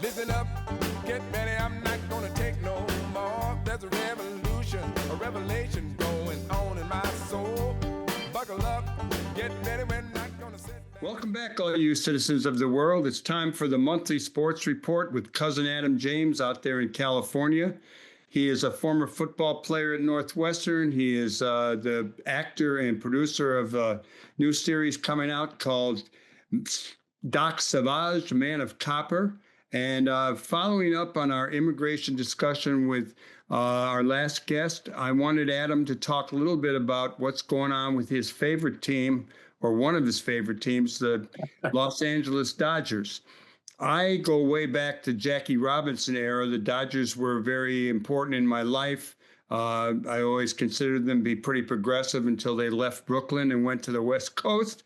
Listen up, get ready, I'm not gonna take no more. There's a revolution, a revelation going on in my soul. Buckle up, get ready, we're not gonna sit back. Welcome back, all you citizens of the world. It's time for the monthly sports report with Cousin Adam James out there in California. He is a former football player at Northwestern. He is the actor and producer of a new series coming out called Doc Savage, Man of Copper. And following up on our immigration discussion with our last guest, I wanted Adam to talk a little bit about what's going on with his favorite team, or one of his favorite teams, the Los Angeles Dodgers. I go way back to Jackie Robinson era. The Dodgers were very important in my life. I always considered them to be pretty progressive until they left Brooklyn and went to the West Coast.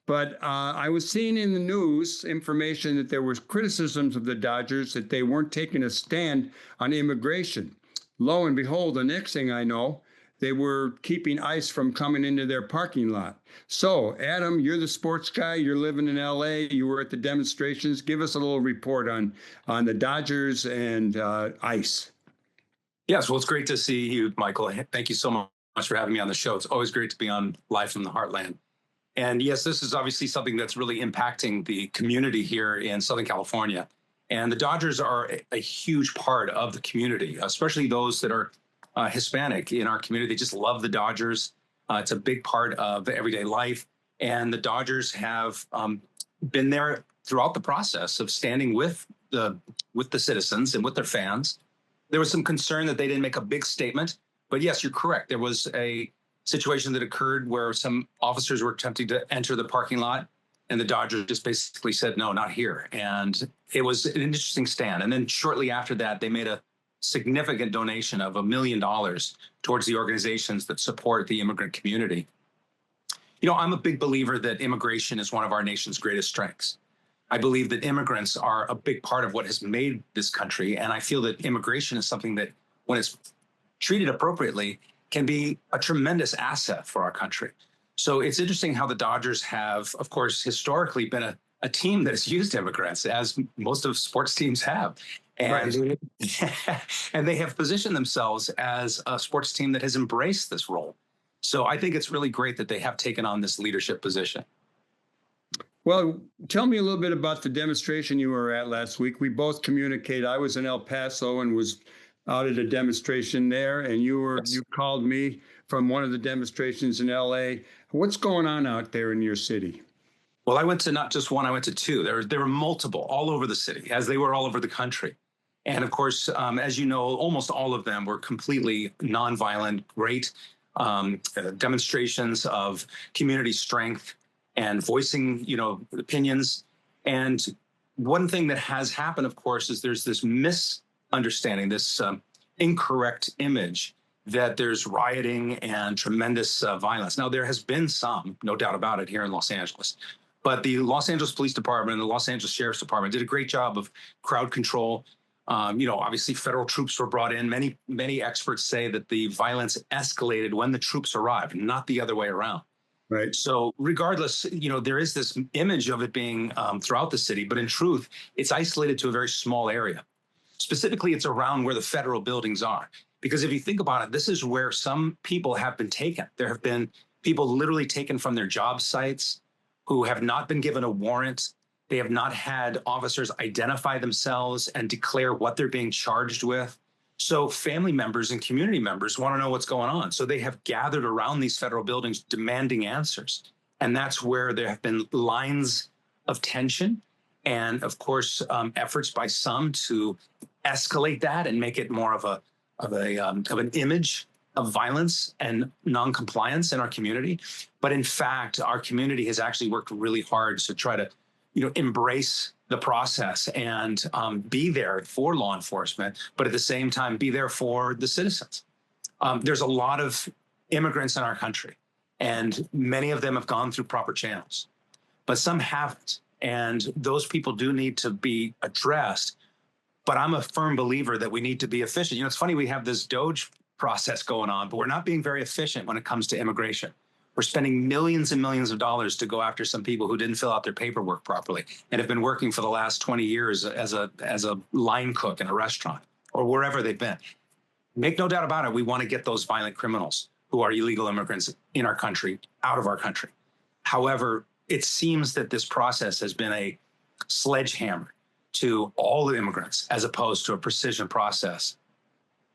But I was seeing in the news information that there was criticisms of the Dodgers that they weren't taking a stand on immigration. Lo and behold, the next thing I know, they were keeping ICE from coming into their parking lot. So, Adam, you're the sports guy. You're living in L.A. You were at the demonstrations. Give us a little report on the Dodgers and ICE. Yes, well, it's great to see you, Michael. Thank you so much for having me on the show. It's always great to be on Live from the Heartland. And yes, this is obviously something that's really impacting the community here in Southern California. And the Dodgers are a huge part of the community, especially those that are Hispanic in our community. They just love the Dodgers. It's a big part of everyday life. And the Dodgers have been there throughout the process of standing with the citizens and with their fans. There was some concern that they didn't make a big statement. But yes, you're correct. There was a situation that occurred where some officers were attempting to enter the parking lot, and the Dodgers just basically said, no, not here. And it was an interesting stand. And then shortly after that, they made a significant donation of $1 million towards the organizations that support the immigrant community. You know, I'm a big believer that immigration is one of our nation's greatest strengths. I believe that immigrants are a big part of what has made this country. And I feel that immigration is something that, when it's treated appropriately, can be a tremendous asset for our country. So it's interesting how the Dodgers have, of course, historically been a team that has used immigrants, as most of sports teams have. And, right. And they have positioned themselves as a sports team that has embraced this role. So I think it's really great that they have taken on this leadership position. Well, tell me a little bit about the demonstration you were at last week. We both communicate. I was in El Paso and was out at a demonstration there, and you called me from one of the demonstrations in LA. What's going on out there in your city? Well, I went to not just one, I went to two. There were multiple all over the city, as they were all over the country. And of course, as you know, almost all of them were completely nonviolent, great demonstrations of community strength and voicing, opinions. And one thing that has happened, of course, is there's this misunderstanding, this incorrect image that there's rioting and tremendous violence. Now, there has been some, no doubt about it, here in Los Angeles. But the Los Angeles Police Department and the Los Angeles Sheriff's Department did a great job of crowd control. Obviously, federal troops were brought in. Many experts say that the violence escalated when the troops arrived, not the other way around. Right. So regardless, there is this image of it being throughout the city, but in truth, it's isolated to a very small area. Specifically, it's around where the federal buildings are. Because if you think about it, this is where some people have been taken. There have been people literally taken from their job sites who have not been given a warrant. They have not had officers identify themselves and declare what they're being charged with. So family members and community members want to know what's going on. So they have gathered around these federal buildings demanding answers. And that's where there have been lines of tension and, of course, efforts by some to escalate that and make it more of an image of violence and noncompliance in our community. But in fact, our community has actually worked really hard to try to, embrace the process and be there for law enforcement, but at the same time, be there for the citizens. There's a lot of immigrants in our country, and many of them have gone through proper channels, but some haven't. And those people do need to be addressed. But I'm a firm believer that we need to be efficient. It's funny, we have this DOGE process going on, but we're not being very efficient when it comes to immigration. We're spending millions and millions of dollars to go after some people who didn't fill out their paperwork properly and have been working for the last 20 years as a line cook in a restaurant or wherever they've been. Make no doubt about it, we want to get those violent criminals who are illegal immigrants in our country out of our country. However, it seems that this process has been a sledgehammer to all the immigrants as opposed to a precision process.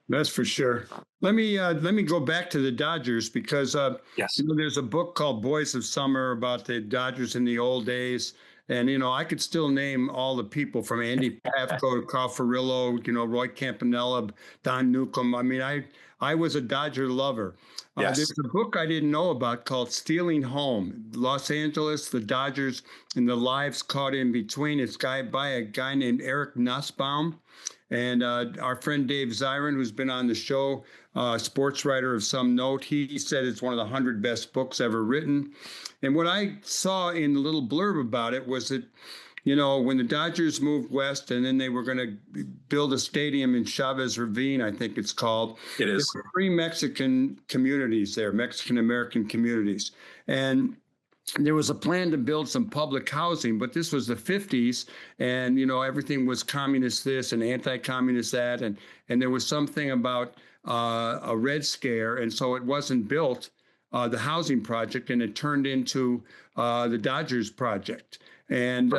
That's for sure. Let me go back to the Dodgers because Yes. there's a book called Boys of Summer about the Dodgers in the old days. And, I could still name all the people from Andy Pafko to Carl Furillo, Roy Campanella, Don Newcomb. I mean, I was a Dodger lover. Yes. There's a book I didn't know about called Stealing Home, Los Angeles, the Dodgers, and the Lives Caught in Between. It's by a guy named Eric Nussbaum. And our friend Dave Zirin, who's been on the show, sports writer of some note, he said it's one of the 100 best books ever written. And what I saw in the little blurb about it was that, when the Dodgers moved west and then they were going to build a stadium in Chavez Ravine, I think it's called. It is. There were 3 Mexican communities there, Mexican-American communities. And there was a plan to build some public housing, but this was the 50s, and everything was communist this and anti-communist that, and there was something about a Red Scare, and so it wasn't built, the housing project, and it turned into the Dodgers project. And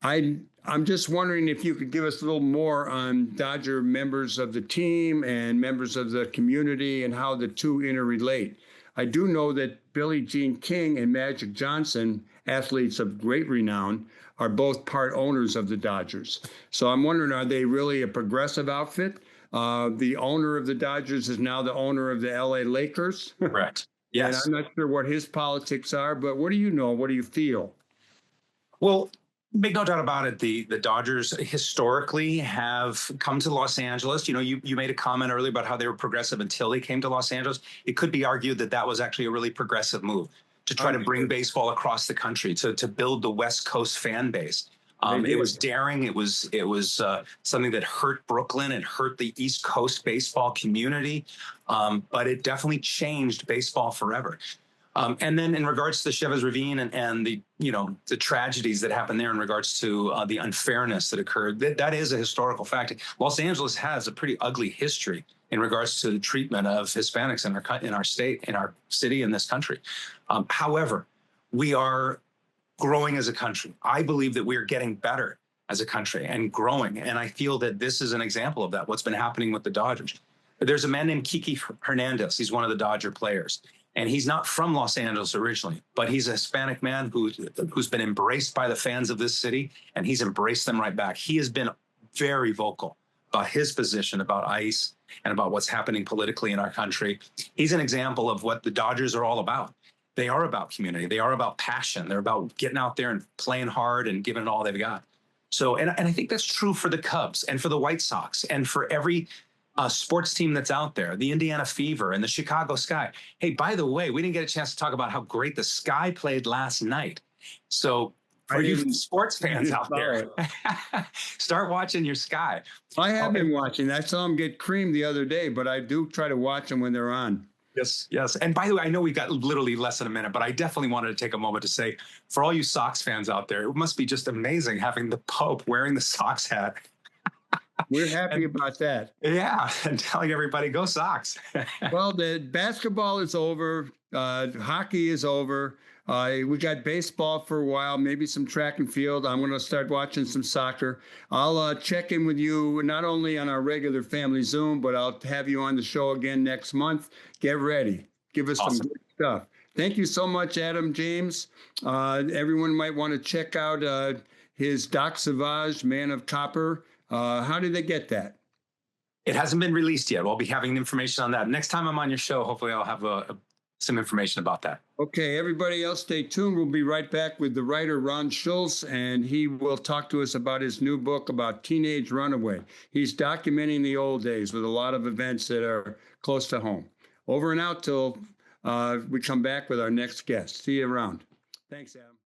I'm just wondering if you could give us a little more on Dodger members of the team and members of the community and how the two interrelate. I do know that Billie Jean King and Magic Johnson, athletes of great renown, are both part owners of the Dodgers. So I'm wondering, are they really a progressive outfit? The owner of the Dodgers is now the owner of the LA Lakers. Correct. Yes. And I'm not sure what his politics are, but what do you know? What do you feel? Well, make no doubt about it, the Dodgers historically have come to Los Angeles. You made a comment earlier about how they were progressive until they came to Los Angeles. It could be argued that that was actually a really progressive move to try to bring baseball across the country, to build the West Coast fan base. It was daring. It was something that hurt Brooklyn and hurt the East Coast baseball community, but it definitely changed baseball forever. And then in regards to the Chavez Ravine and the tragedies that happened there in regards to the unfairness that occurred, that is a historical fact. Los Angeles has a pretty ugly history in regards to the treatment of Hispanics in our state, in our city, in this country. However, we are growing as a country. I believe that we are getting better as a country and growing. And I feel that this is an example of that, what's been happening with the Dodgers. There's a man named Kiki Hernandez. He's one of the Dodger players. And he's not from Los Angeles originally, but he's a Hispanic man who's been embraced by the fans of this city, and he's embraced them right back. He has been very vocal about his position about ICE and about what's happening politically in our country. He's an example of what the Dodgers are all about. They are about community. They are about passion. They're about getting out there and playing hard and giving it all they've got. So, and I think that's true for the Cubs and for the White Sox and for every sports team that's out there, the Indiana Fever and the Chicago Sky. Hey, by the way, we didn't get a chance to talk about how great the Sky played last night. So for you sports fans out there, start watching your Sky. I have been watching. I saw them get creamed the other day, but I do try to watch them when they're on. Yes, yes. And by the way, I know we've got literally less than a minute, but I definitely wanted to take a moment to say, for all you Sox fans out there, it must be just amazing having the Pope wearing the Sox hat. We're happy about that. Yeah, and telling everybody, go Sox. Well, the basketball is over. Hockey is over. We got baseball for a while, maybe some track and field. I'm going to start watching some soccer. I'll check in with you not only on our regular family Zoom, but I'll have you on the show again next month. Get ready. Give us some good stuff. Thank you so much, Adam James. Everyone might want to check out his Doc Savage, Man of Copper. How did they get that? It hasn't been released yet. We'll be having information on that. Next time I'm on your show, hopefully I'll have some information about that. Okay, everybody else stay tuned. We'll be right back with the writer Ron Schultz, and he will talk to us about his new book about teenage runaway. He's documenting the old days with a lot of events that are close to home. Over and out till we come back with our next guest. See you around. Thanks, Adam.